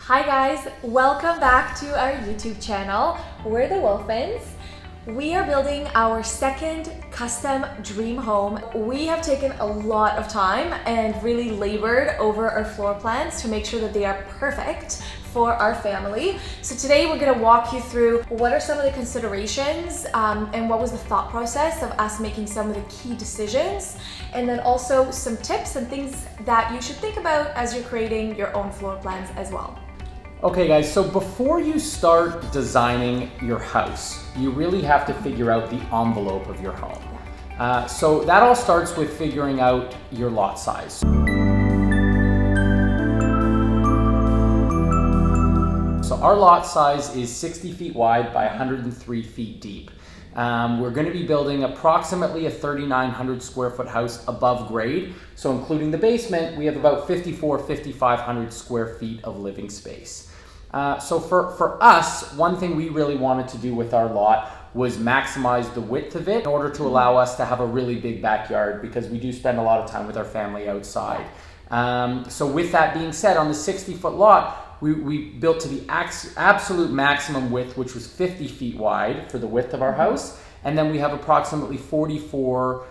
Hi guys, welcome back to our YouTube channel. We're the Wolfmans. We are building our second custom dream home. We have taken a lot of time and really labored over our floor plans to make sure that they are perfect for our family. So today we're gonna walk you through what are some of the considerations and what was the thought process of us making some of the key decisions, and then also some tips and things that you should think about as you're creating your own floor plans as well. Okay guys, so before you start designing your house, you really have to figure out the envelope of your home. So that all starts with figuring out your lot size. So our lot size is 60 feet wide by 103 feet deep. We're going to be building approximately a 3,900 square foot house above grade. So including the basement, we have about 5,500 square feet of living space. So for us, one thing we really wanted to do with our lot was maximize the width of it in order to allow us to have a really big backyard, because we do spend a lot of time with our family outside. So with that being said, on the 60-foot lot, we built to the absolute maximum width, which was 50 feet wide for the width of our house. And then we have approximately 44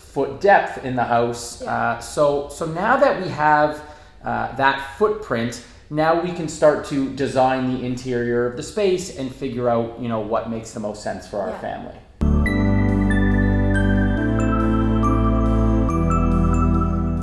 foot depth in the house. So now that we have that footprint, now we can start to design the interior of the space and figure out, what makes the most sense for our family.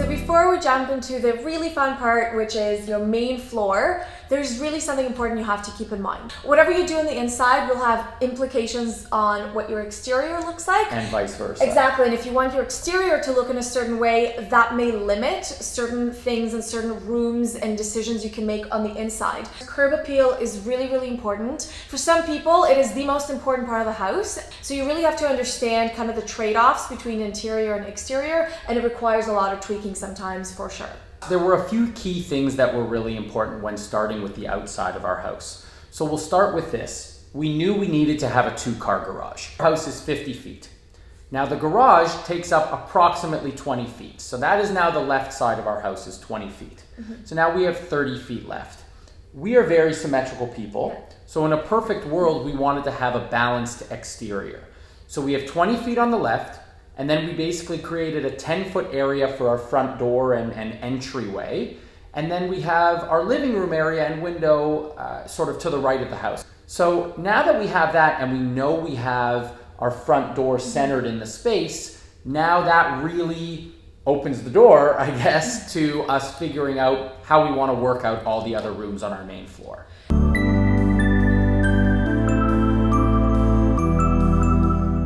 Before we jump into the really fun part, which is your main floor, there's really something important you have to keep in mind. Whatever you do on the inside will have implications on what your exterior looks like. And vice versa. Exactly, and if you want your exterior to look in a certain way, that may limit certain things and certain rooms and decisions you can make on the inside. Curb appeal is really, really important. For some people, it is the most important part of the house. So you really have to understand kind of the trade-offs between interior and exterior, and it requires a lot of tweaking sometimes for sure. There were a few key things that were really important when starting with the outside of our house. So we'll start with this. We knew we needed to have a 2-car garage. Our house is 50 feet. Now the garage takes up approximately 20 feet. So that is now the left side of our house is 20 feet. So now we have 30 feet left. We are very symmetrical people. So in a perfect world, we wanted to have a balanced exterior. So we have 20 feet on the left, and then we basically created a 10-foot area for our front door and entryway. And then we have our living room area and window sort of to the right of the house. So now that we have that and we know we have our front door centered in the space, now that really opens the door, I guess, to us figuring out how we want to work out all the other rooms on our main floor.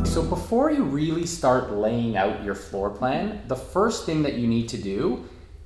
So before you really start laying out your floor plan, the first thing that you need to do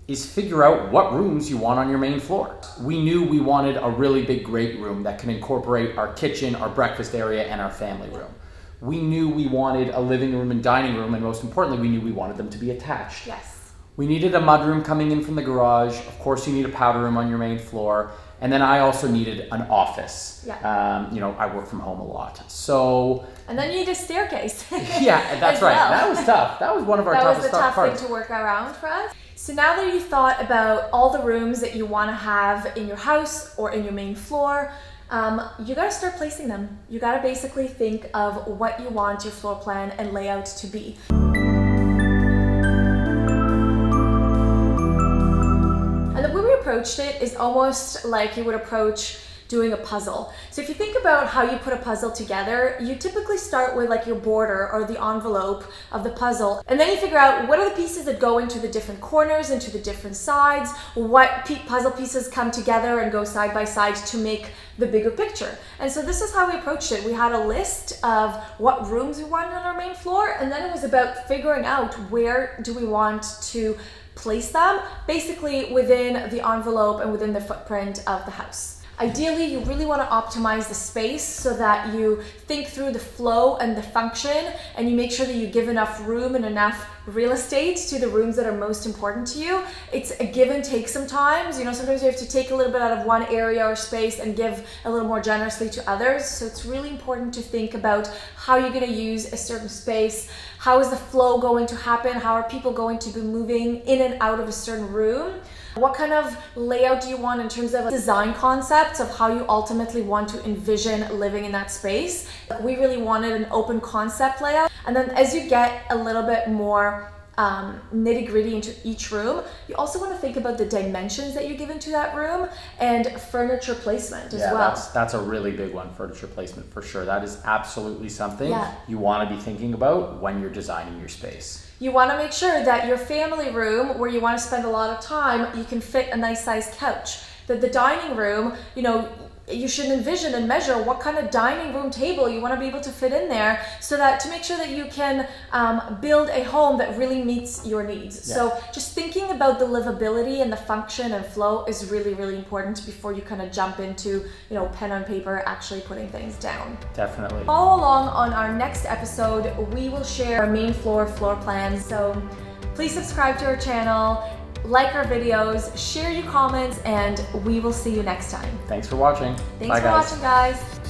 is figure out what rooms you want on your main floor. We knew we wanted a really big great room that can incorporate our kitchen, our breakfast area, and our family room. We knew we wanted a living room and dining room, and most importantly, we knew we wanted them to be attached. Yes. We needed a mudroom coming in from the garage. Of course, you need a powder room on your main floor. And then I also needed an office. I work from home a lot. So. And then you need a staircase. Yeah, that's right. Well. That was tough. That was one of our toughest parts. That was the tough thing to work around for us. So now that you've thought about all the rooms that you want to have in your house or in your main floor, you got to start placing them. You got to basically think of what you want your floor plan and layout to be. Approached it is almost like you would approach doing a puzzle. So if you think about how you put a puzzle together, you typically start with like your border or the envelope of the puzzle, and then you figure out what are the pieces that go into the different corners, into the different sides, what puzzle pieces come together and go side by side to make the bigger picture. And so this is how we approached it. We had a list of what rooms we wanted on our main floor, and then it was about figuring out where do we want to place them, basically within the envelope and within the footprint of the house. Ideally, you really want to optimize the space so that you think through the flow and the function, and you make sure that you give enough room and enough real estate to the rooms that are most important to you. It's a give and take sometimes. Sometimes you have to take a little bit out of one area or space and give a little more generously to others. So it's really important to think about how you're going to use a certain space. How is the flow going to happen? How are people going to be moving in and out of a certain room? What kind of layout do you want in terms of design concepts of how you ultimately want to envision living in that space. We really wanted an open concept layout. And then as you get a little bit more nitty gritty into each room, you also want to think about the dimensions that you give into that room and furniture placement as well. That's a really big one, furniture placement for sure. That is absolutely something you want to be thinking about when you're designing your space. You want to make sure that your family room, where you want to spend a lot of time, you can fit a nice sized couch. That the dining room, you know, you should envision and measure what kind of dining room table you want to be able to fit in there, so that to make sure that you can build a home that really meets your needs. Yeah. So just thinking about the livability and the function and flow is really, really important before you kind of jump into, you know, pen on paper, actually putting things down. Definitely. Follow along on our next episode. We will share our main floor plans. So please subscribe to our channel, like our videos, share your comments, and we will see you next time. Thanks for watching. Thanks Bye, for guys. watching, guys.